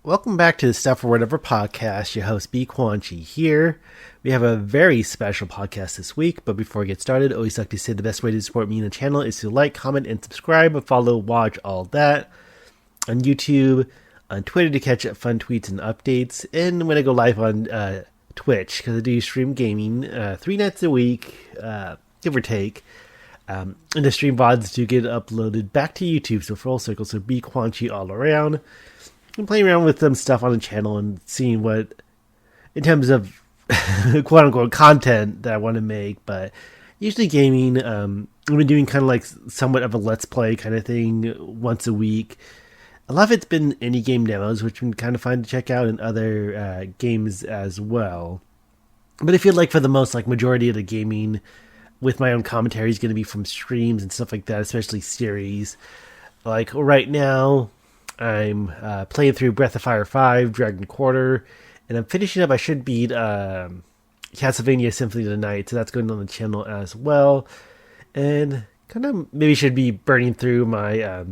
Welcome back to the Stuff or Whatever podcast. Your host, BQuanchi here. We have a very special podcast this week, but before we get started, I always like to say the best way to support me and the channel is to like, comment, and subscribe, follow, watch, all that on YouTube, on Twitter to catch up fun tweets and updates, and when I go live on Twitch, because I do stream gaming 3 nights a week, give or take. And the stream VODs do get uploaded back to YouTube, so full circle, so BQuanchi all around. I'm playing around with some stuff on the channel and seeing what, in terms of quote-unquote content that I want to make, but usually gaming. I've been doing kind of like somewhat of a let's play kind of thing once a week. A lot of it's been indie game demos, which have been kind of fun to check out, and other games as well. But I feel like for the most, like, majority of the gaming with my own commentary is going to be from streams and stuff like that, especially series. Like right now, I'm playing through Breath of Fire 5, Dragon Quarter, and I'm finishing up. I should beat Castlevania Symphony of the Night, so that's going on the channel as well. And kind of maybe should be burning through my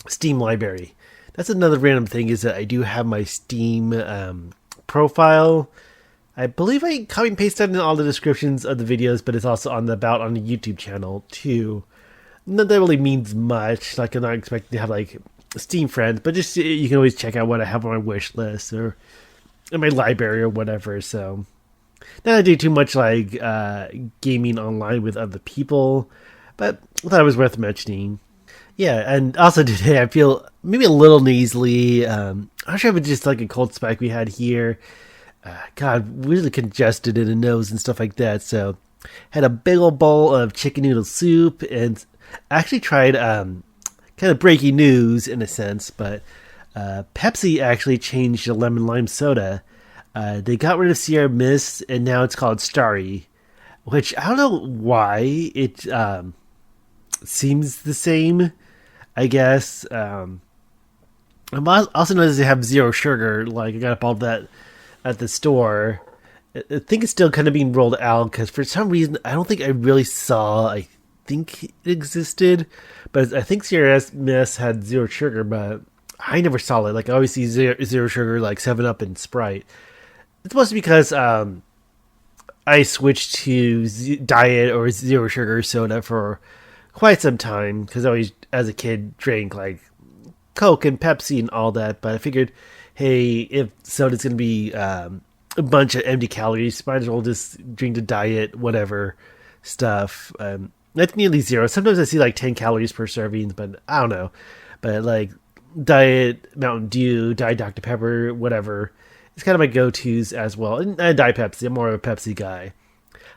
Steam library. That's another random thing, is that I do have my Steam profile. I believe I copy and paste that in all the descriptions of the videos, but it's also on the YouTube channel too. Not that really means much. Like, I'm not expecting to have like Steam friends, but just you can always check out what I have on my wish list or in my library or whatever. So not I do too much like gaming online with other people, but I thought it was worth mentioning. Yeah, and also today I feel maybe a little nasally. I'm not sure if it's just like a cold spike we had here. God, really congested in the nose and stuff like that. So had a big old bowl of chicken noodle soup, and actually tried kind of breaking news in a sense, but Pepsi actually changed the lemon lime soda. They got rid of Sierra Mist, and now it's called Starry, which I don't know why it seems the same, I guess. I'm also noticed they have zero sugar. Like, I got a bottle of that at the store. I think it's still kind of being rolled out, because for some reason I don't think I really saw. I think it existed, but I think Sierra Mist had zero sugar, but I never saw it. Like, I always see zero sugar, like 7-Up and Sprite. It's mostly because I switched to diet or zero sugar soda for quite some time, because I always, as a kid, drank like Coke and Pepsi and all that. But I figured, hey, if soda's going to be a bunch of empty calories, might as well just drink the diet, whatever stuff. That's nearly zero. Sometimes I see like 10 calories per serving, but I don't know. But like Diet Mountain Dew, Diet Dr. Pepper, whatever, it's kind of my go-tos as well. And Diet Pepsi. I'm more of a Pepsi guy.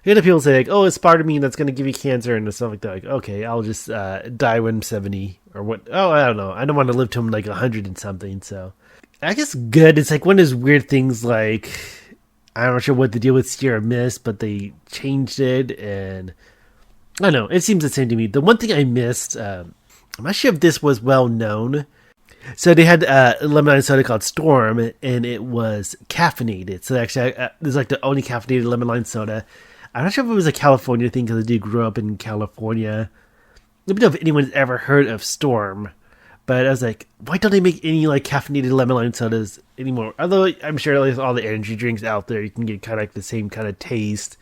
I get people say like, "Oh, it's aspartame that's going to give you cancer," and stuff like that. Like, okay, I'll just die when I'm 70 or what? Oh, I don't know. I don't want to live to like 100 and something. So I guess good. It's like one of those weird things. Like, I'm not sure what the deal with Sierra Mist, but they changed it, and I don't know. It seems the same to me. The one thing I missed, I'm not sure if this was well known. So they had a lemon soda called Storm, and it was caffeinated. So actually, this is like the only caffeinated lemon lime soda. I'm not sure if it was a California thing, because I did grow up in California. I don't know if anyone's ever heard of Storm, but I was like, why don't they make any like caffeinated lemon lime sodas anymore? Although I'm sure like all the energy drinks out there, you can get kind of like the same kind of taste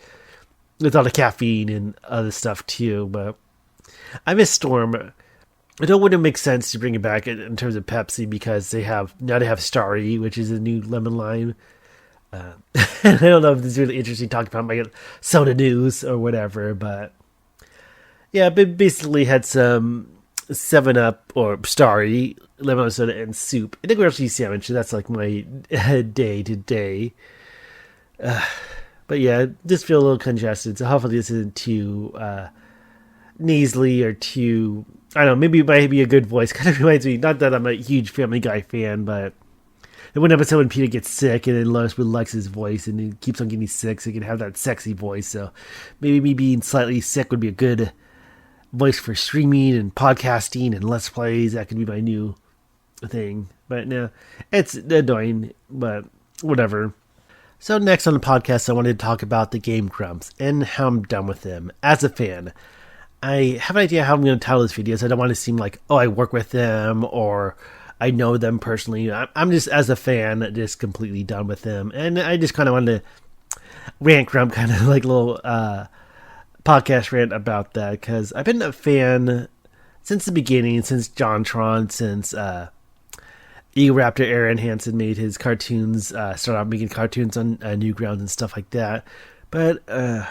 with all the caffeine and other stuff too. But I miss Storm. I don't want to make sense to bring it back in terms of Pepsi, because they have Starry, which is a new lemon lime. I don't know if this is really interesting talking about my soda news or whatever, but yeah, basically had some 7-Up or Starry, lemon soda, and soup. And a grilled cheese sandwich. That's like my day to day. But yeah, just feel a little congested. So hopefully this isn't too nasally or too, I don't know, maybe it might be a good voice. Kind of reminds me, not that I'm a huge Family Guy fan, but the one episode when Peter gets sick and then Lois really likes his voice and he keeps on getting sick, so he can have that sexy voice. So maybe me being slightly sick would be a good voice for streaming and podcasting and Let's Plays. That could be my new thing. But no, it's annoying, but whatever. So next on the podcast, I wanted to talk about the Game Grumps and how I'm done with them as a fan. I have an idea how I'm going to title this video, so I don't want to seem like, oh, I work with them, or I know them personally. I'm just, as a fan, just completely done with them. And I just kind of wanted to rant grump, kind of like a little podcast rant about that, because I've been a fan since the beginning, since JonTron, since Eagle Raptor Aaron Hansen made his cartoons, started off making cartoons on Newgrounds and stuff like that. But I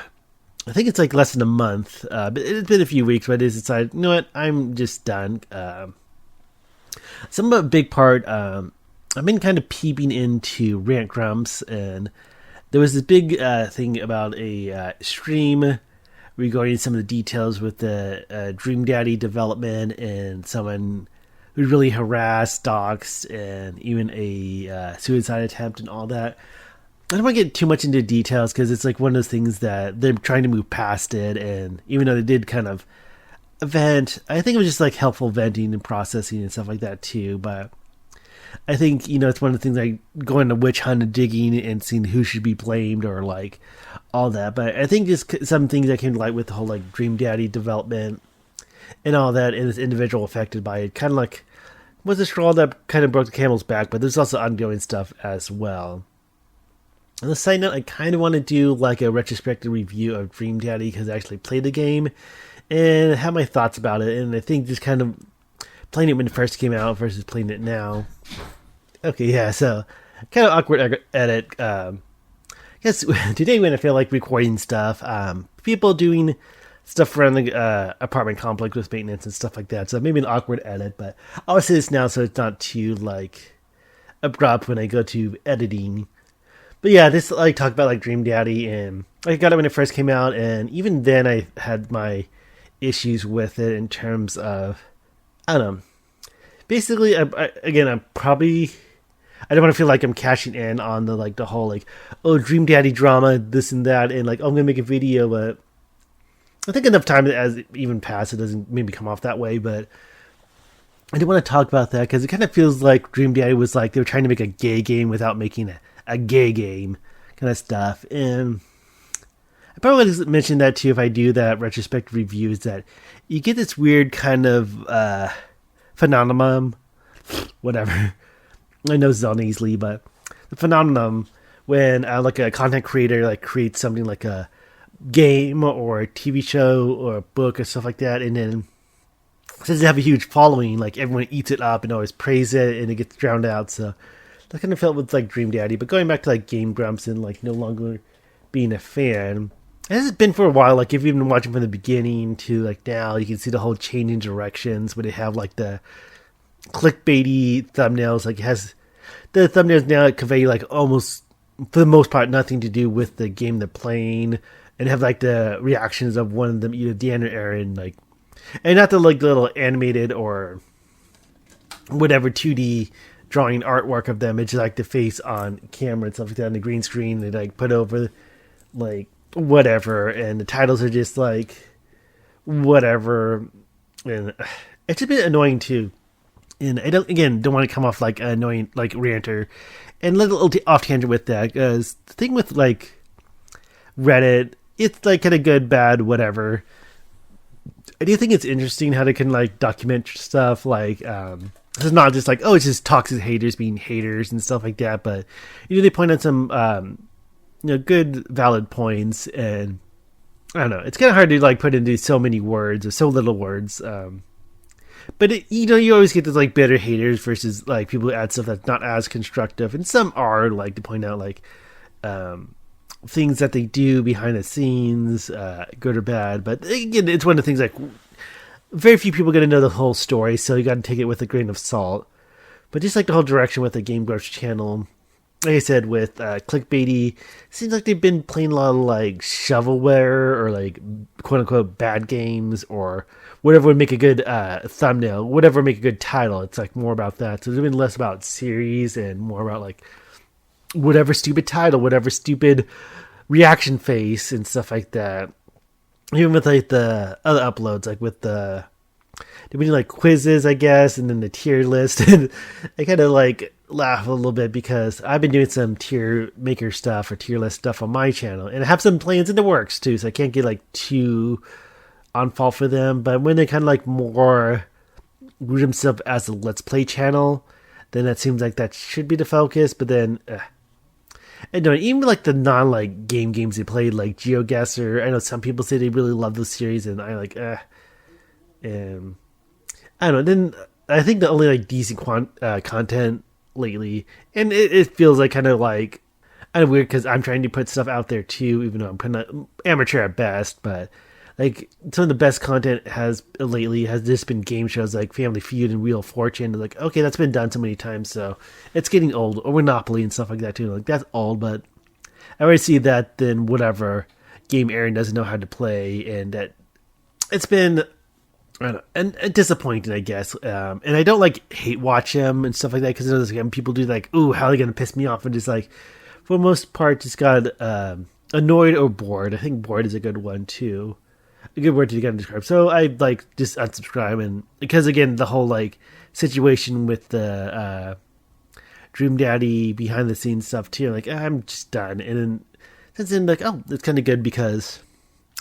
think it's like less than a month. But it's been a few weeks, but I just decided, you know what, I'm just done. Some of a big part, I've been kind of peeping into Rant Grumps, and there was this big thing about a stream regarding some of the details with the Dream Daddy development and someone who really harassed, doxed, and even a suicide attempt and all that. I don't want to get too much into details because it's like one of those things that they're trying to move past it, and even though they did kind of vent, I think it was just like helpful venting and processing and stuff like that too. But I think, it's one of the things like going to witch hunt and digging and seeing who should be blamed or like all that. But I think just some things that came to light with the whole like Dream Daddy development and all that, and this individual affected by it, kind of like was a straw that kind of broke the camel's back. But there's also ongoing stuff as well. On the side note, I kind of want to do like a retrospective review of Dream Daddy because I actually played the game and have my thoughts about it. And I think just kind of playing it when it first came out versus playing it now. Okay, yeah, so kind of awkward edit. I guess today when I feel like recording stuff, people doing stuff around the apartment complex with maintenance and stuff like that. So maybe an awkward edit, but I'll say this now so it's not too like abrupt when I go to editing. But yeah, this like talk about like Dream Daddy, and I got it when it first came out, and even then I had my issues with it in terms of, I don't know. Basically, I don't want to feel like I'm cashing in on the whole like, oh, Dream Daddy drama, this and that, and like, oh, I'm gonna make a video, but I think enough time as it even passed, it doesn't maybe come off that way. But I didn't want to talk about that because it kind of feels like Dream Daddy was like they were trying to make a gay game without making a gay game kind of stuff. And I probably would mention that too if I do that retrospective review, is that you get this weird kind of phenomenon, whatever. I know Zelda easily, but the phenomenon when like a content creator like creates something like a game or a TV show or a book or stuff like that, and then since they have a huge following, like everyone eats it up and always praise it, and it gets drowned out. So that kind of felt with like Dream Daddy. But going back to like Game Grumps and like no longer being a fan, it has been for a while. Like if you've been watching from the beginning to like now, you can see the whole changing directions where they have like the clickbaity thumbnails. Like it has the thumbnails now convey like almost for the most part nothing to do with the game they're playing, and have like the reactions of one of them, either Dan or Aaron, like, and not the like little animated or whatever 2D drawing artwork of them. It's just like the face on camera and stuff like that on the green screen. They like put over like whatever, and the titles are just like whatever, and it's a bit annoying too. And I don't want to come off like an annoying like ranter, and a little off tangent with that, because the thing with like Reddit, it's like kind of good, bad, whatever. I do think it's interesting how they can like document stuff like it's not just like, oh, it's just toxic haters being haters and stuff like that, but they point out some good valid points, and I don't know, it's kind of hard to like put into so many words or so little words. But you always get those like bitter haters versus like people who add stuff that's not as constructive, and some are like to point out like things that they do behind the scenes, good or bad. But again, it's one of the things like very few people get to know the whole story, so you got to take it with a grain of salt. But just like the whole direction with the Game Grumps channel, like I said, with clickbaity, seems like they've been playing a lot of like shovelware or like quote unquote bad games or whatever would make a good thumbnail, whatever would make a good title. It's like more about that. So there's been less about series and more about like whatever stupid title, whatever stupid reaction face and stuff like that. Even with like the other uploads, like with the doing like quizzes, I guess, and then the tier list. And I kind of like laugh a little bit because I've been doing some tier maker stuff or tier list stuff on my channel, and I have some plans in the works too, so I can't get like too on fault for them. But when they kind of like more root themselves as a let's play channel, then that seems like that should be the focus. But then, I don't know, even like the non like games they played, like GeoGuessr. I know some people say they really love those series, and I like, and I don't know. Then I think the only like decent content lately, and it feels like kind of weird because I'm trying to put stuff out there too, even though I'm kind of amateur at best. But like some of the best content lately has just been game shows like Family Feud and Wheel of Fortune. Like, okay, that's been done so many times, so it's getting old. Or Monopoly and stuff like that too. Like, that's old, but I already see that then whatever game Aaron doesn't know how to play, and that it's been, I don't know, and disappointing, I guess. And I don't like hate watch him and stuff like that because like, people do like, ooh, how are they gonna piss me off? And just like, for the most part, just got annoyed or bored. I think bored is a good one too. A good word to get describe. So I like just unsubscribe, and because again the whole like situation with the Dream Daddy behind the scenes stuff too. Like, I'm just done. And then since then, like, oh, it's kind of good because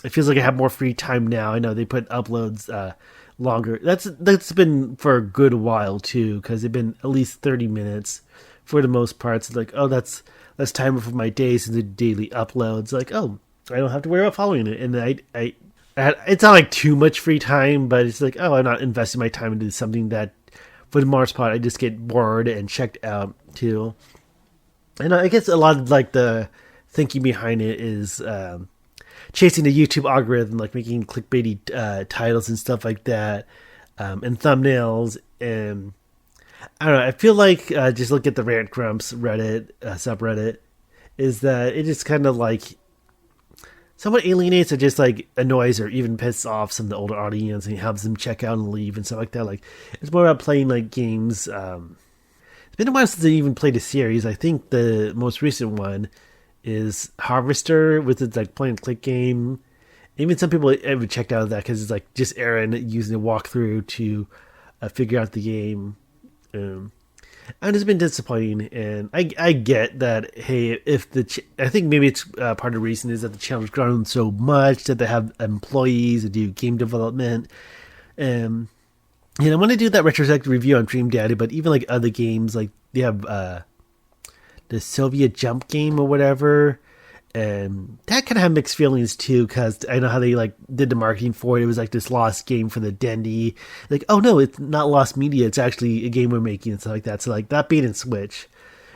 it feels like I have more free time now. I know they put uploads longer. That's been for a good while too, because they've been at least 30 minutes for the most part. It's like, oh, that's time for my days and the daily uploads. Like, oh, I don't have to worry about following it, and it's not like too much free time, but it's like, oh, I'm not investing my time into something that, for the most part, I just get bored and checked out too. And I guess a lot of like the thinking behind it is chasing the YouTube algorithm, like making clickbaity titles and stuff like that, and thumbnails. And I don't know. I feel like just look at the Rant Grumps Reddit subreddit, is that it just kind of like somewhat alienates or just like annoys or even pisses off some of the older audience and helps them check out and leave and stuff like that. Like, it's more about playing like games. It's been a while since I even played a series. I think the most recent one is Harvester, with its like point and click game. Even some people haven't checked out of that because it's like just Aaron using a walkthrough to figure out the game. And it's been disappointing, and I get that. Hey, if I think maybe it's part of the reason is that the channel's grown so much that they have employees that do game development. I want to do that retrospective review on Dream Daddy, but even like other games, like they have the Soviet Jump game or whatever, and that kind of have mixed feelings too, because I know how they like did the marketing for it. It was like this lost game for the Dendy. Like, oh no, it's not lost media. It's actually a game we're making and stuff like that. So like that bait and switch,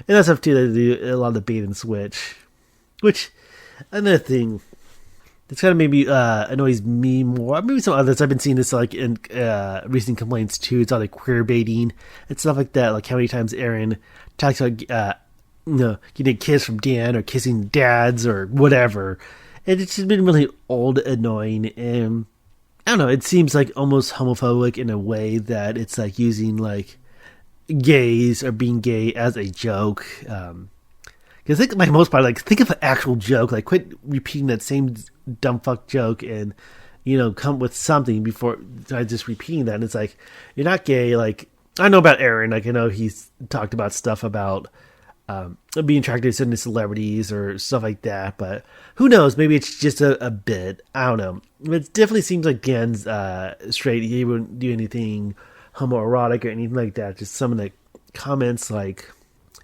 and that's up to they do a lot of the bait and switch. Which another thing that's kind of maybe annoys me more. Maybe some others. I've been seeing this like in recent complaints too. It's all like queer baiting and stuff like that. Like how many times Aaron talks about getting a kiss from Dan or kissing dads or whatever. And it's just been really old, annoying, and I don't know, it seems like almost homophobic in a way that it's like using like gays or being gay as a joke. Because I think like most part, like think of an actual joke, like quit repeating that same dumb fuck joke and, come with something before just repeating that. And it's like, you're not gay. Like, I know about Aaron, like I know he's talked about stuff about being attracted to certain celebrities or stuff like that, but who knows? Maybe it's just a bit. I don't know. It definitely seems like Dan's straight. He wouldn't do anything homoerotic or anything like that. Just some of the comments, like,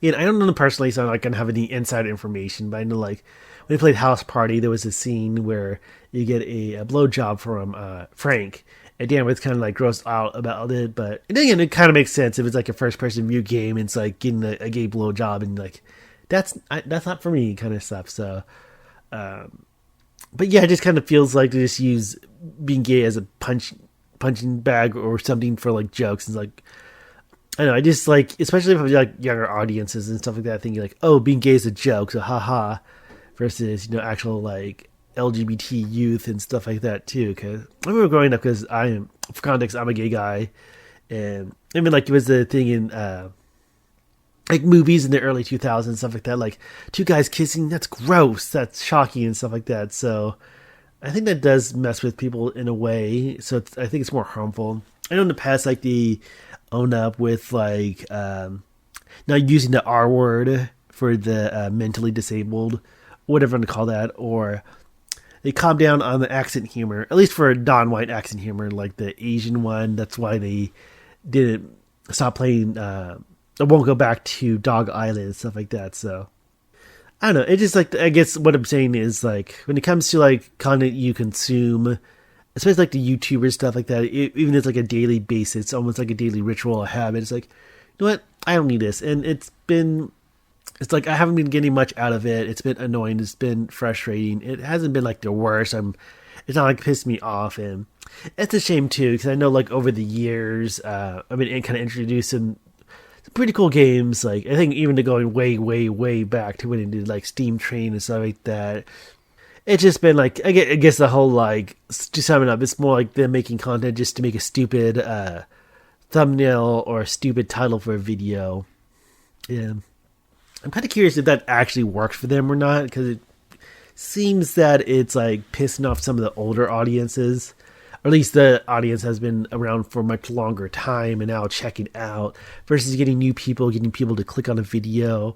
I don't know him personally, so I'm not gonna have any inside information. But I know, like, when he played House Party, there was a scene where you get a blowjob from Frank. And Dan was kind of like grossed out about it, but again, it kind of makes sense if it's like a first-person view game. And it's like getting a gay blowjob, and like that's not for me, kind of stuff. So, but yeah, it just kind of feels like they just use being gay as a punching bag or something for like jokes. It's like, I don't know, I just like, especially if I'm like younger audiences and stuff like that, thinking like, oh, being gay is a joke, so haha, versus actual like LGBT youth and stuff like that too. Because I remember growing up, because for context, I'm a gay guy, and I mean, like, it was the thing in like movies in the early 2000s and stuff like that, like two guys kissing, that's gross, that's shocking and stuff like that. So I think that does mess with people in a way. So I think it's more harmful. I know in the past, like, they own up with like not using the R word for the mentally disabled, whatever to call that, or they calm down on the accent humor, at least for non-white accent humor, like the Asian one. That's why they didn't stop playing I won't go back to Dog Island and stuff like that. So I don't know. It just like, I guess what I'm saying is like, when it comes to like content you consume, especially like the YouTuber stuff like that, even if it's like a daily basis, it's almost like a daily ritual or habit. It's like, you know what? I don't need this. And it's like I haven't been getting much out of it. It's been annoying. It's been frustrating. It hasn't been like the worst. It's not like pissed me off. And it's a shame too, because I know like over the years, I've been kind of introducing some pretty cool games. Like I think even to going way, way, way back to when it did like Steam Train and stuff like that. It's just been like, I guess the whole like, to sum it up, it's more like them making content just to make a stupid thumbnail or a stupid title for a video. Yeah. I'm kind of curious if that actually works for them or not, because it seems that it's like pissing off some of the older audiences. Or at least the audience has been around for a much longer time and now checking out, versus getting new people, getting people to click on a video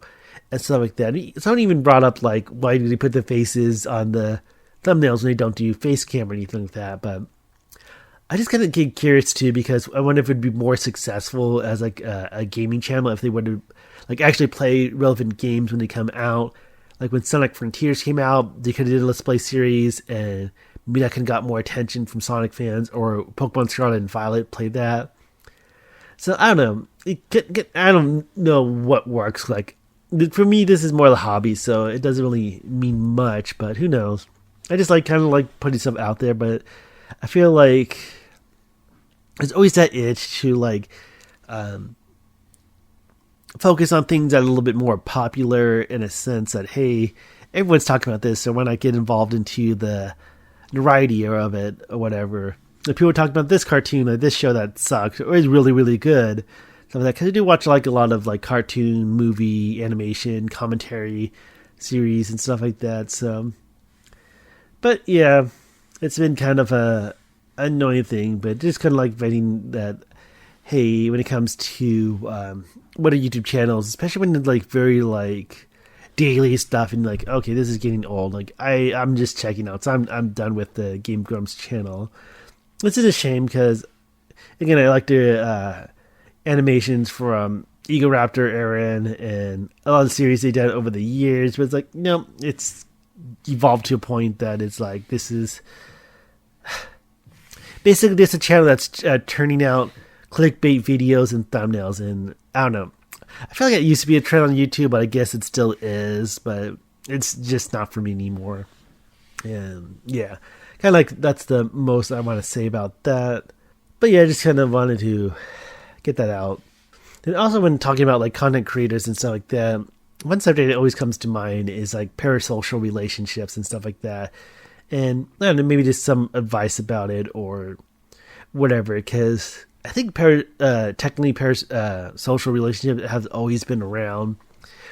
and stuff like that. Someone even brought up like, why do they put the faces on the thumbnails when they don't do face cam or anything like that? But I just kind of get curious too, because I wonder if it'd be more successful as like a gaming channel if they would have like actually play relevant games when they come out. Like when Sonic Frontiers came out, they could have did a Let's Play series, and maybe that could have got more attention from Sonic fans, or Pokemon Scarlet and Violet played that. So I don't know. I don't know what works. Like for me, this is more the hobby, so it doesn't really mean much. But who knows? I just like kind of like putting stuff out there, but I feel like there's always that itch to like focus on things that are a little bit more popular, in a sense that, hey, everyone's talking about this, so why not get involved into the variety of it or whatever. If people are talking about this cartoon or this show that sucks or is really, really good, stuff like that, because I do watch like a lot of like cartoon, movie, animation, commentary series and stuff like that. So, but yeah, it's been kind of a annoying thing, but just kind of like vetting that, hey, when it comes to what are YouTube channels, especially when it's like very like daily stuff, and like, okay, this is getting old. Like I'm just checking out. So I'm done with the Game Grumps channel. This is a shame because, again, I like the animations from Egoraptor, Aaron, and a lot of the series they've done over the years. But it's like, no, it's evolved to a point that it's like, this is basically just a channel that's turning out clickbait videos and thumbnails, and I don't know. I feel like it used to be a trend on YouTube, but I guess it still is, but it's just not for me anymore. And yeah, kind of like that's the most I want to say about that. But yeah, I just kind of wanted to get that out. And also when talking about like content creators and stuff like that, one subject that always comes to mind is like parasocial relationships and stuff like that. And I don't know, maybe just some advice about it or whatever, because I think technically social relationship has always been around,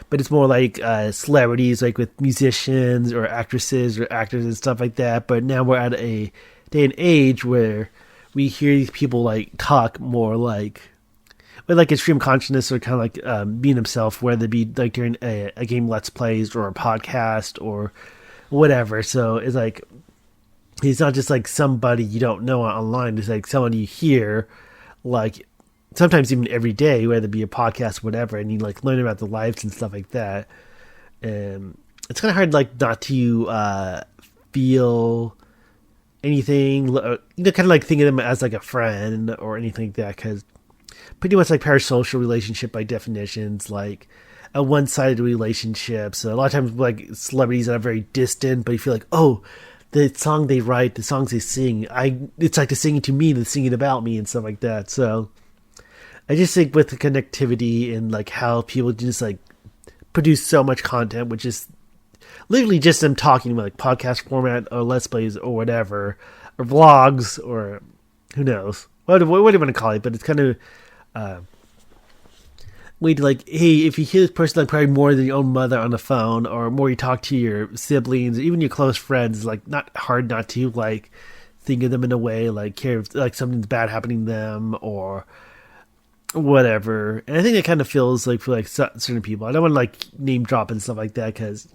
but it's more like celebrities, like with musicians or actresses or actors and stuff like that. But now we're at a day and age where we hear these people like talk more like with like extreme consciousness, or kind of like being himself, whether it be like during a game Let's Plays or a podcast or whatever. So it's like, he's not just like somebody you don't know online. It's like someone you hear, like sometimes even every day, whether it be a podcast or whatever, and you like learn about the lives and stuff like that. And it's kind of hard like not to feel anything, kind of like think of them as like a friend or anything like that, because pretty much like parasocial relationship by definitions, like a one-sided relationship. So a lot of times like celebrities that are very distant, but you feel like, oh, the song they write, the songs they sing, it's like they're singing to me, they're singing about me and stuff like that. So I just think with the connectivity and like how people just like produce so much content, which is literally just them talking about like podcast format or Let's Plays or whatever, or vlogs, or who knows, what do you want to call it, but it's kind of way to like, hey, if you hear this person like probably more than your own mother on the phone, or more you talk to your siblings, even your close friends, like not hard not to like think of them in a way like care if like something's bad happening to them or whatever. And I think it kind of feels like for like certain people, I don't want to like name drop and stuff like that, because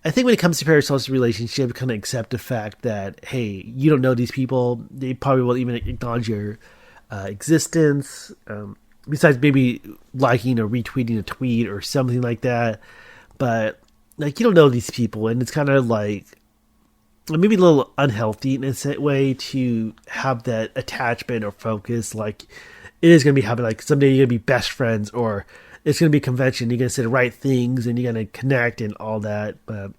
I think when it comes to parasocial relationship, kind of accept the fact that, hey, you don't know these people, they probably won't even acknowledge your existence. besides maybe liking or retweeting a tweet or something like that. But like, you don't know these people, and it's kind of like maybe a little unhealthy in a way to have that attachment or focus. Like, it is going to be happening. Like, someday you're going to be best friends, or it's going to be a convention. You're going to say the right things, and you're going to connect and all that. But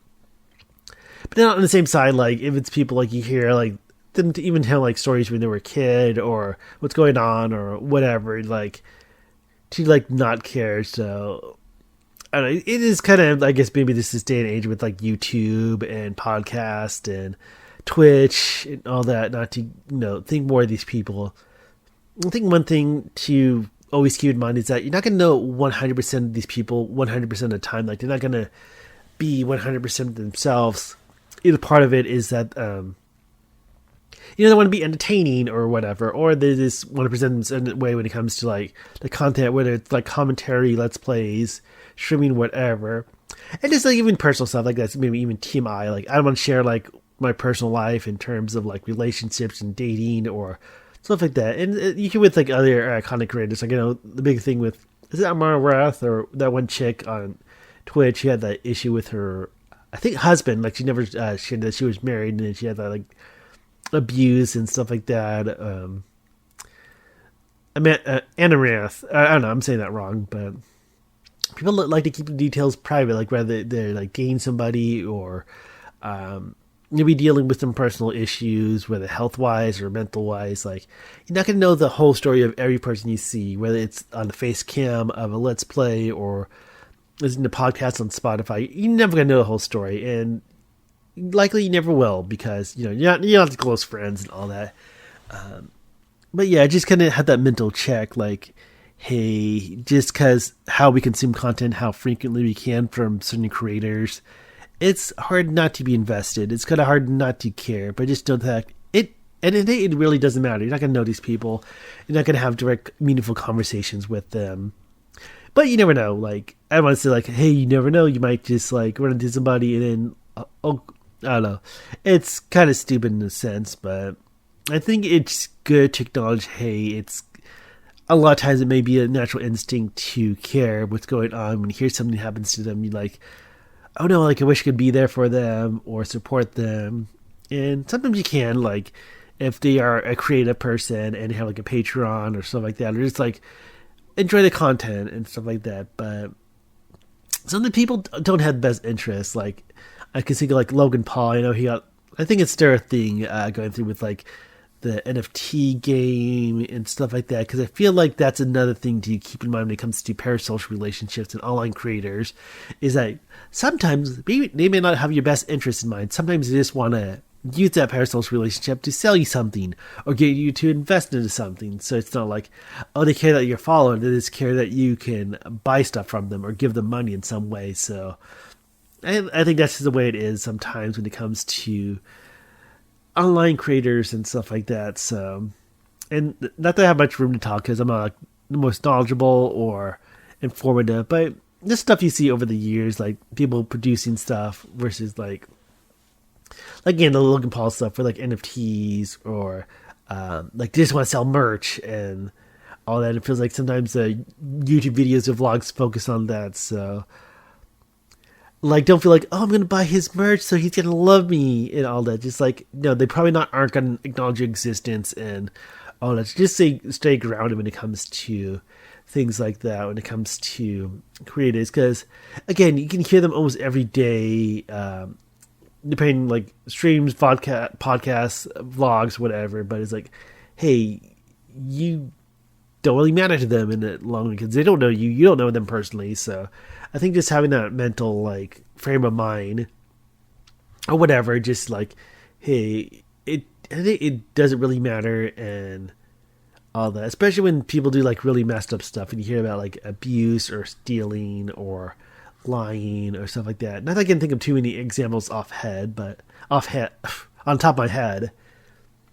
then on the same side, like, if it's people like you hear, like, them to even tell like stories when they were a kid or what's going on or whatever, like, to like not care. So I don't know, it is kind of, I guess maybe this day and age with like YouTube and podcast and Twitch and all that, not to, think more of these people. I think one thing to always keep in mind is that you're not going to know 100% of these people 100% of the time. Like, they're not going to be 100% themselves. Either part of it is that they want to be entertaining or whatever, or they just want to present in a way when it comes to like the content, whether it's like commentary, let's plays, streaming, whatever. And just like even personal stuff like that, maybe even TMI. Like, I don't want to share like my personal life in terms of like relationships and dating or stuff like that. And you can with like other content creators, like, the big thing with, is it Amara Rath or that one chick on Twitch? She had that issue with her, I think, husband. Like, she never shared that she was married, and then she had that like abuse and stuff like that. I meant Anarath. I don't know, I'm saying that wrong, but people like to keep the details private, like whether they're like dating somebody or maybe dealing with some personal issues, whether health wise or mental wise. Like, you're not gonna know the whole story of every person you see, whether it's on the face cam of a let's play or listening to podcasts on Spotify. You're never gonna know the whole story, and likely you never will, because you're not close friends and all that. But yeah, just kind of have that mental check, like, hey, just because how we consume content, how frequently we can from certain creators, it's hard not to be invested. It's kind of hard not to care, but just don't think it. And it really doesn't matter. You're not going to know these people. You're not going to have direct, meaningful conversations with them. But you never know. Like, I want to say, like, hey, you never know. You might just like run into somebody and then I don't know. It's kind of stupid in a sense, but I think it's good to acknowledge, hey, it's a lot of times it may be a natural instinct to care what's going on. When you hear something happens to them, you're like, oh no, like, I wish I could be there for them or support them. And sometimes you can, like, if they are a creative person and have like a Patreon or stuff like that, or just like enjoy the content and stuff like that. But some of the people don't have the best interests. Like, I can think of like Logan Paul. I think it's their thing going through with like the NFT game and stuff like that, because I feel like that's another thing to keep in mind when it comes to parasocial relationships and online creators, is that sometimes they may not have your best interest in mind. Sometimes they just want to use that parasocial relationship to sell you something or get you to invest into something. So it's not like, oh, they care that you're following, they just care that you can buy stuff from them or give them money in some way. So I think that's just the way it is sometimes when it comes to online creators and stuff like that. So, and not that I have much room to talk because I'm not like the most knowledgeable or informative, but this stuff you see over the years, like people producing stuff versus like again, the Logan Paul stuff for like NFTs or like they just want to sell merch and all that. It feels like sometimes the YouTube videos or vlogs focus on that. So, like, don't feel like, oh, I'm going to buy his merch so he's going to love me and all that. Just like, no, they probably aren't going to acknowledge your existence and all that. Just stay grounded when it comes to things like that, when it comes to creators. Because, again, you can hear them almost every day, depending, like, streams, podcasts, vlogs, whatever. But it's like, hey, you don't really matter to them in the long run because they don't know you. You don't know them personally. So I think just having that mental like frame of mind or whatever, just like, hey, I think it doesn't really matter and all that. Especially when people do like really messed up stuff and you hear about like abuse or stealing or lying or stuff like that. Not that I can think of too many examples on top of my head.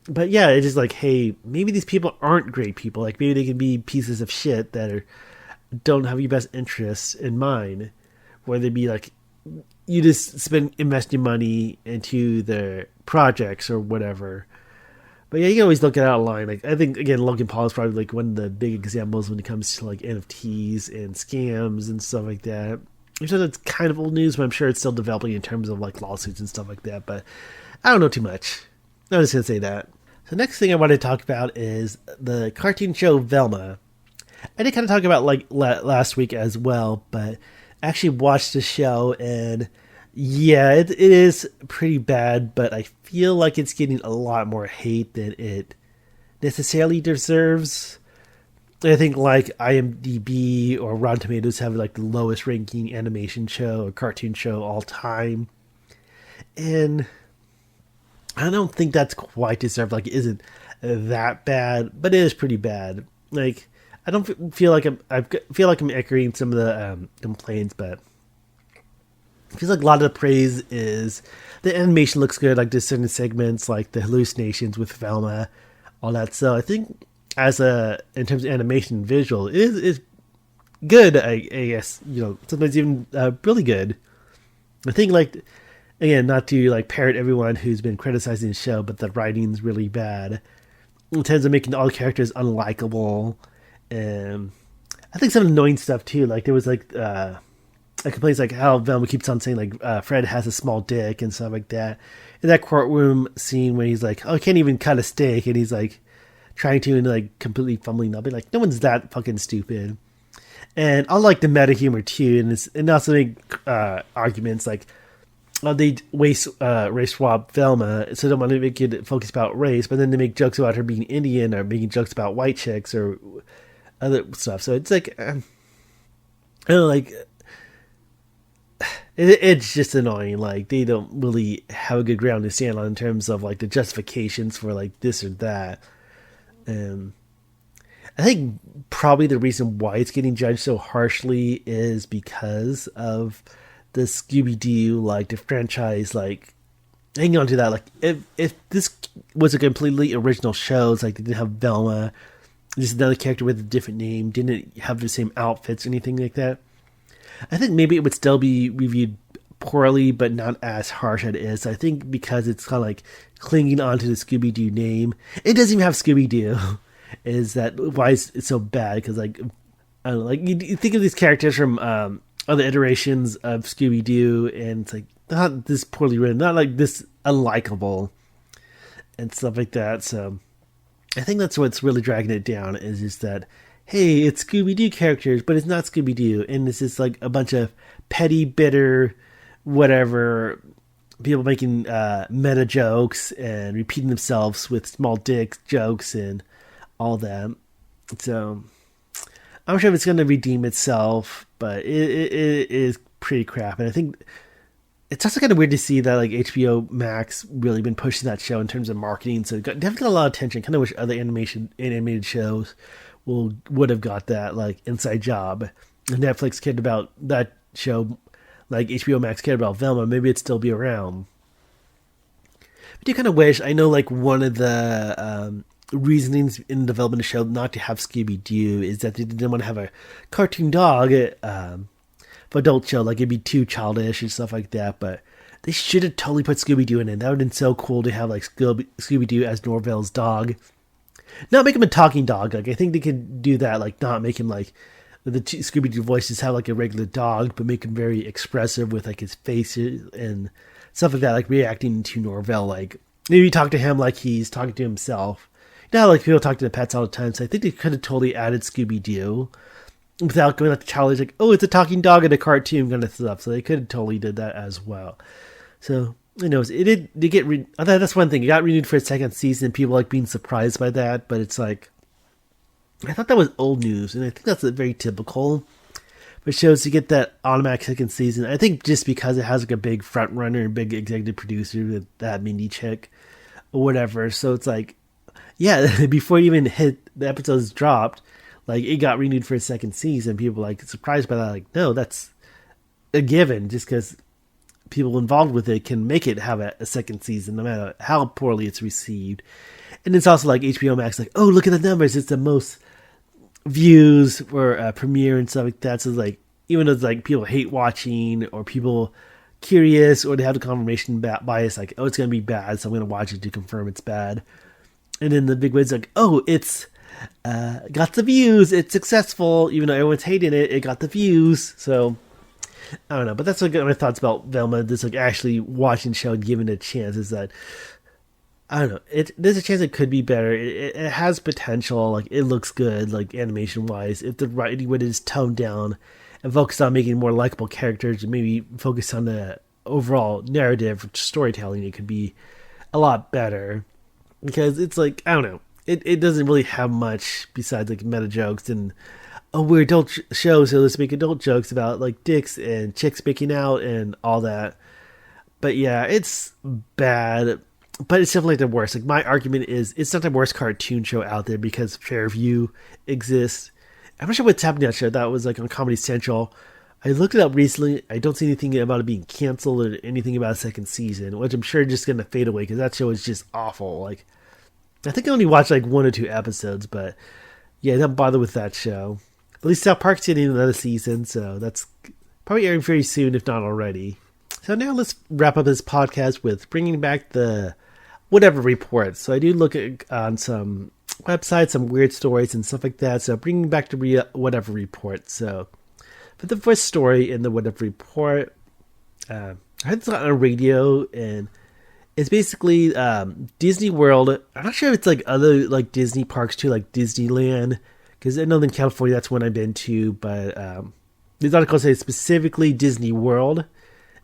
But yeah, it's just like, hey, maybe these people aren't great people. Like, maybe they can be pieces of shit that don't have your best interests in mind. Whether it be like, you just invest your money into their projects or whatever. But yeah, you can always look it out online. Like I think again, Logan Paul is probably like one of the big examples when it comes to like NFTs and scams and stuff like that. I'm sure that's kind of old news, but I'm sure it's still developing in terms of like lawsuits and stuff like that. But I don't know too much. I'm just gonna say that. So next thing I want to talk about is the cartoon show Velma. I did kind of talk about like last week as well, but I actually watched the show and yeah, it is pretty bad, but I feel like it's getting a lot more hate than it necessarily deserves. I think like IMDb or Rotten Tomatoes have like the lowest ranking animation show or cartoon show all time. And I don't think that's quite deserved. Like it isn't that bad, but it is pretty bad. Like I don't feel like I feel like I'm echoing some of the complaints, but it feels like a lot of the praise is the animation looks good. Like there's certain segments like the hallucinations with Velma, all that. So I think in terms of animation and visual, it is good. I guess sometimes even really good. I think like again, not to like parrot everyone who's been criticizing the show, but the writing's really bad in terms of making all the characters unlikable. And I think some annoying stuff too. Like there was like complaints like how Velma keeps on saying like Fred has a small dick and stuff like that. In that courtroom scene where he's like, "Oh, I can't even cut a steak," and he's like trying to and like completely fumbling up. Like no one's that fucking stupid. And I like the meta humor too, and also make arguments like, they race swap Velma, so they don't want to make it focus about race, but then they make jokes about her being Indian or making jokes about white chicks or other stuff. So it's like, I don't know, like, it's just annoying. Like, they don't really have a good ground to stand on in terms of like the justifications for like this or that. And I think probably the reason why it's getting judged so harshly is because of the Scooby-Doo, like the franchise, like hanging on to that. Like if this was a completely original show, it's like they didn't have Velma, just another character with a different name, didn't have the same outfits or anything like that, I think maybe it would still be reviewed poorly, but not as harsh as it is. I think because it's kind of like clinging onto the Scooby-Doo name, it doesn't even have Scooby-Doo. Is that why it's so bad? Because like I don't know, like you think of these characters from other iterations of Scooby-Doo, and it's like not this poorly written, not like this unlikable and stuff like that. So I think that's what's really dragging it down, is just that, hey, it's Scooby-Doo characters, but it's not Scooby-Doo, and it's just like a bunch of petty, bitter, whatever people making meta jokes and repeating themselves with small dick jokes and all that. So I'm sure it's going to redeem itself, but it is pretty crap. And I think it's also kind of weird to see that like HBO Max really been pushing that show in terms of marketing. So it definitely got a lot of attention. Kind of wish other animated shows would have got that like inside job. If Netflix cared about that show, like HBO Max cared about Velma, maybe it'd still be around. I do kind of wish, I know like one of the reasonings in the development of the show not to have Scooby-Doo is that they didn't want to have a cartoon dog for adult show, like it'd be too childish and stuff like that, but they should have totally put Scooby-Doo in it. That would have been so cool to have like Scooby-Doo as Norvell's dog. Not make him a talking dog. Like I think they could do that, like not make him like the Scooby-Doo voices have like a regular dog, but make him very expressive with like his face and stuff like that, like reacting to Norvell. Like maybe talk to him like he's talking to himself. You know how like people talk to the pets all the time, so I think they could have totally added Scooby-Doo without going up to childish, like, oh, it's a talking dog in a cartoon kind of stuff. So they could have totally did that as well. So who knows? It did get I thought that's one thing. It got renewed for a second season. People like being surprised by that, but it's like I thought that was old news, and I think that's very typical for shows to get that automatic second season. I think just because it has like a big front runner and big executive producer with that Mindy chick or whatever. So it's like, yeah, before it even hit the episodes dropped, like it got renewed for a second season. People were like surprised by that. Like, no, that's a given. Just because people involved with it can make it have a second season, no matter how poorly it's received. And it's also like HBO Max, like, oh, look at the numbers. It's the most views for premiere and stuff like that. So like, even though it's like people hate watching or people curious or they have the confirmation bias, like, oh, it's going to be bad, so I'm going to watch it to confirm it's bad. And then the big wind's like, oh, it's got the views, it's successful, even though everyone's hating it, it got the views. So I don't know, but that's like my thoughts about Velma. Just like actually watching the show and giving it a chance is that I don't know. There's a chance it could be better. It has potential. Like it looks good, like animation wise. If the writing would is toned down and focus on making more likable characters, and maybe focus on the overall narrative storytelling, it could be a lot better. Because it's like I don't know. It doesn't really have much besides like meta jokes and we're adult show, so let's make adult jokes about like dicks and chicks making out and all that. But yeah, it's bad. But it's definitely the worst. Like my argument is, it's not the worst cartoon show out there because Fairview exists. I'm not sure what's happening to that show. That was like on Comedy Central. I looked it up recently. I don't see anything about it being canceled or anything about a second season, which I'm sure is just gonna fade away because that show is just awful. Like I think I only watched like 1 or 2 episodes, but yeah, don't bother with that show. At least South Park's getting another season, so that's probably airing very soon, if not already. So now let's wrap up this podcast with bringing back the whatever reports. So I do look at on some websites, some weird stories and stuff like that. So bringing back the whatever report. So for the first story in the whatever report, I heard this on the radio, and it's basically Disney World. I'm not sure if it's like other like Disney parks too, like Disneyland. Because I know in California that's one I've been to, but this article says specifically Disney World.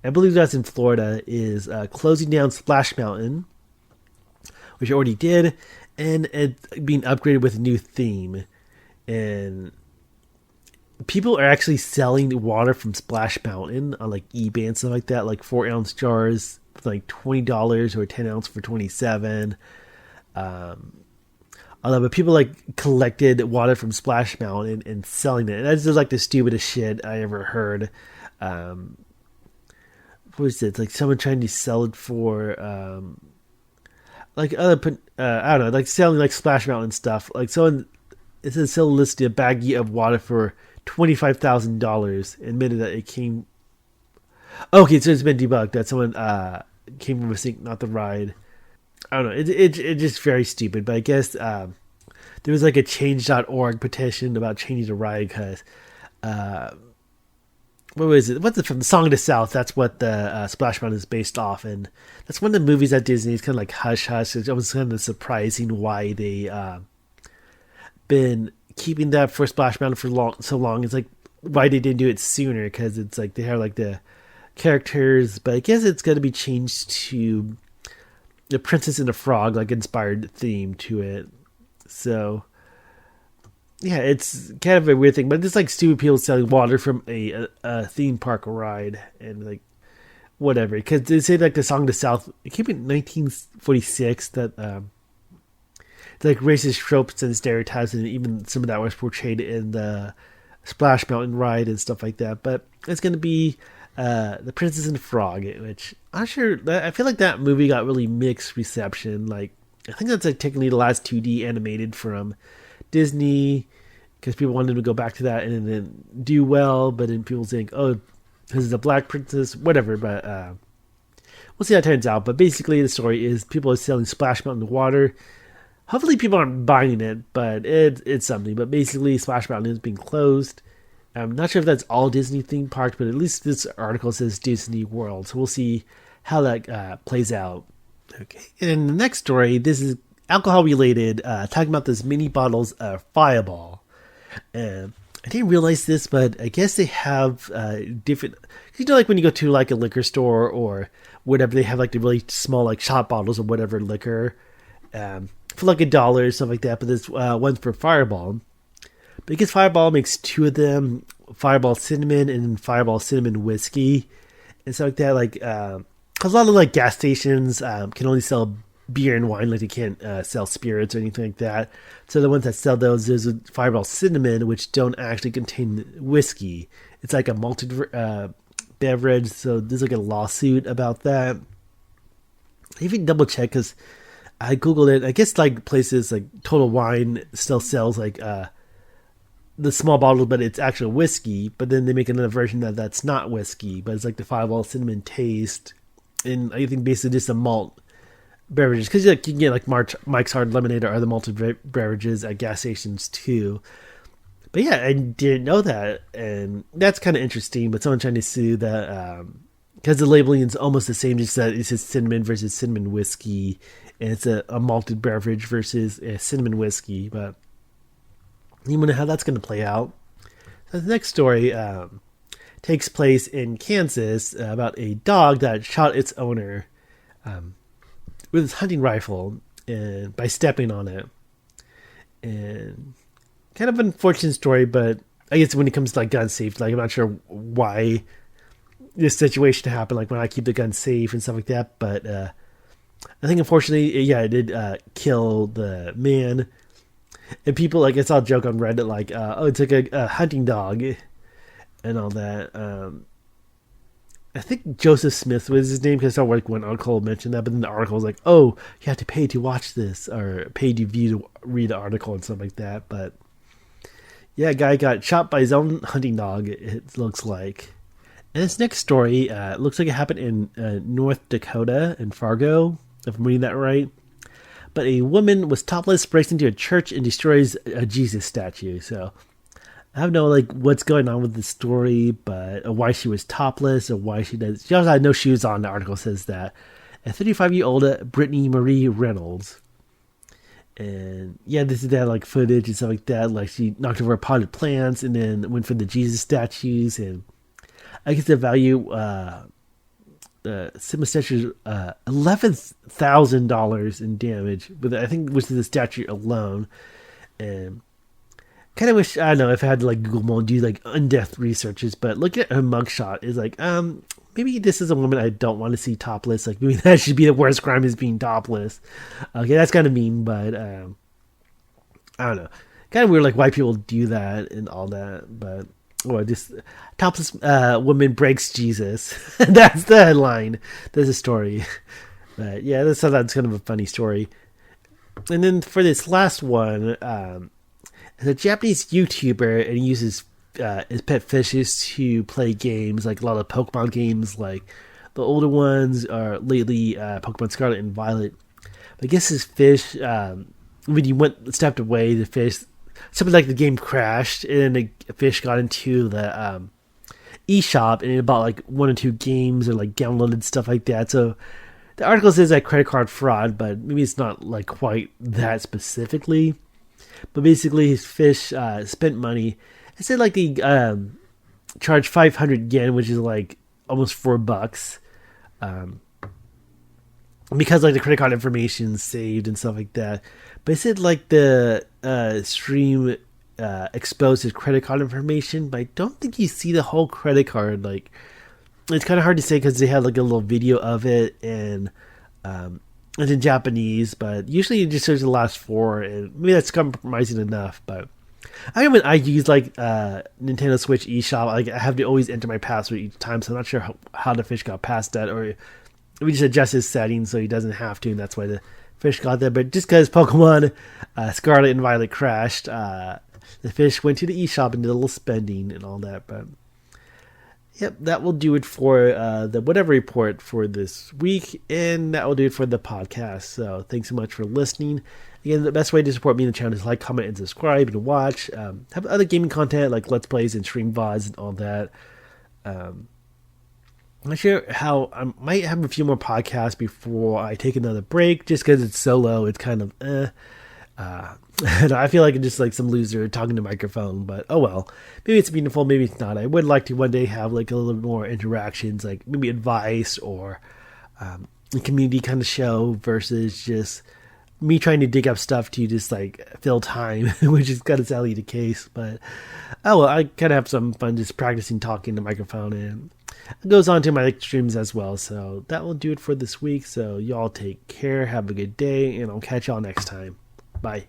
I believe that's in Florida, is closing down Splash Mountain, which it already did, and it's being upgraded with a new theme. And people are actually selling water from Splash Mountain on like eBay and stuff like that, like 4-ounce jars for like $20 or 10 ounce for $27. But people like collected water from Splash Mountain and selling it. And that's just like the stupidest shit I ever heard. What was it? Like someone trying to sell it for, like other, I don't know, like selling like Splash Mountain stuff. Like someone, it says someone listed a baggie of water for $25,000. Admitted that it came. Okay, so it's been debunked that someone came from a sink, not the ride. I don't know. It's just very stupid. But I guess there was like a change.org petition about changing the ride because what was it? What's it from? The Song of the South. That's what the Splash Mountain is based off, and that's one of the movies at Disney. It's kind of like Hush Hush. It's almost kind of surprising why they been keeping that for Splash Mountain for so long. It's like why they didn't do it sooner, because it's like they have like the characters, but I guess it's going to be changed to the Princess and the Frog, like inspired theme to it. So yeah, it's kind of a weird thing, but it's like stupid people selling water from a theme park ride and like whatever. Because they say like the Song of the South, it came in 1946, that it's like racist tropes and stereotypes, and even some of that was portrayed in the Splash Mountain ride and stuff like that. But it's going to be the Princess and the Frog, which I'm not sure. I feel like that movie got really mixed reception. Like I think that's like technically the last 2D animated from Disney, because people wanted to go back to that and then do well, but then people think, oh, this is a black princess, whatever. But we'll see how it turns out. But basically, the story is people are selling Splash Mountain water. Hopefully, people aren't buying it, but it's something. But basically, Splash Mountain is being closed. I'm not sure if that's all Disney theme parks, but at least this article says Disney World. So we'll see how that plays out. Okay. And the next story, this is alcohol related, talking about this mini bottles of Fireball. I didn't realize this, but I guess they have different, you know, like when you go to like a liquor store or whatever, they have like the really small like shot bottles or whatever liquor for like $1 or something like that. But this one's for Fireball. But I guess Fireball makes 2 of them, Fireball Cinnamon and Fireball Cinnamon Whiskey and stuff like that. Like, because a lot of like gas stations can only sell beer and wine, like they can't sell spirits or anything like that. So the ones that sell those is Fireball Cinnamon, which don't actually contain whiskey. It's like a malted beverage. So there's like a lawsuit about that. I even double check because I googled it. I guess like places like Total Wine still sells like the small bottle, but it's actual whiskey. But then they make another version that's not whiskey, but it's like the Fireball Cinnamon taste, and I think basically just a malt beverages, because you can get like Mike's Hard Lemonade or other malted beverages at gas stations too. But yeah, I didn't know that, and that's kind of interesting. But someone trying to sue that because the labeling is almost the same, just that it says cinnamon versus cinnamon whiskey, and it's a malted beverage versus a cinnamon whiskey. But you wonder how that's going to play out. So the next story takes place in Kansas about a dog that shot its owner with his hunting rifle and by stepping on it. And kind of an unfortunate story, but I guess when it comes to like gun safety, like I'm not sure why this situation happened, like when I keep the gun safe and stuff like that. But I think unfortunately, yeah, it did kill the man. And people, like I saw a joke on Reddit, like, oh, it's like a hunting dog and all that. I think Joseph Smith was his name, because I saw like one article mentioned that, but then the article was like, oh, you have to pay to watch this, or pay to view to read the article and stuff like that. But yeah, a guy got shot by his own hunting dog, it looks like. And this next story looks like it happened in North Dakota, in Fargo, if I'm reading that right. But a woman was topless, breaks into a church, and destroys a Jesus statue. So I don't know like what's going on with the story, but or why she was topless, or why she does. She also had no shoes on. The article says that. A 35-year-old Brittany Marie Reynolds, and yeah, this is that like footage and stuff like that. Like she knocked over potted plants and then went for the Jesus statues, and I guess the value Sima statue $11,000 in damage, but I think which is the statue alone. And kind of wish, I don't know if I had to like Google and do like in-depth researches, but looking at her mugshot is like, maybe this is a woman I don't want to see topless. Like maybe that should be the worst crime, is being topless. Okay, that's kind of mean, but I don't know. Kind of weird, like why people do that and all that, but. Or just topless woman breaks Jesus. That's the headline. There's a story. But yeah, that's kind of a funny story. And then for this last one, it's a Japanese YouTuber, and he uses his pet fishes to play games, like a lot of Pokemon games, like the older ones are lately Pokemon Scarlet and Violet. But I guess his fish, when you stepped away, the fish, something like the game crashed, and then the fish got into the eShop, and it bought like one or two games, or like downloaded stuff like that. So the article says that credit card fraud, but maybe it's not like quite that specifically. But basically, his fish spent money. It said like they charged 500 yen, which is like almost $4. Because like the credit card information saved and stuff like that. But it said like the stream exposed his credit card information, but I don't think you see the whole credit card. Like it's kind of hard to say because they had like a little video of it, and it's in Japanese. But usually it just shows the last four, and maybe that's compromising enough. But I mean, I use like Nintendo Switch eShop. Like I have to always enter my password each time, so I'm not sure how the fish got past that, or we just adjust his settings so he doesn't have to, and that's why the fish got there. But just because Pokemon Scarlet and Violet crashed, the fish went to the eShop and did a little spending and all that. But yep, that will do it for the whatever report for this week, and that will do it for the podcast. So thanks so much for listening. Again, the best way to support me in the channel is like, comment, and subscribe, and watch. Have other gaming content like Let's Plays and stream VODs and all that. I'm not sure how I might have a few more podcasts before I take another break, just because it's solo. It's kind of I feel like I'm just like some loser talking to a microphone, but oh well. Maybe it's meaningful, maybe it's not. I would like to one day have like a little bit more interactions, like maybe advice or a community kind of show versus just me trying to dig up stuff to just like fill time, which is kind of sadly the case. But oh well, I kind of have some fun just practicing talking to the microphone, and it goes on to my streams as well. So that will do it for this week. So y'all take care, have a good day, and I'll catch y'all next time. Bye.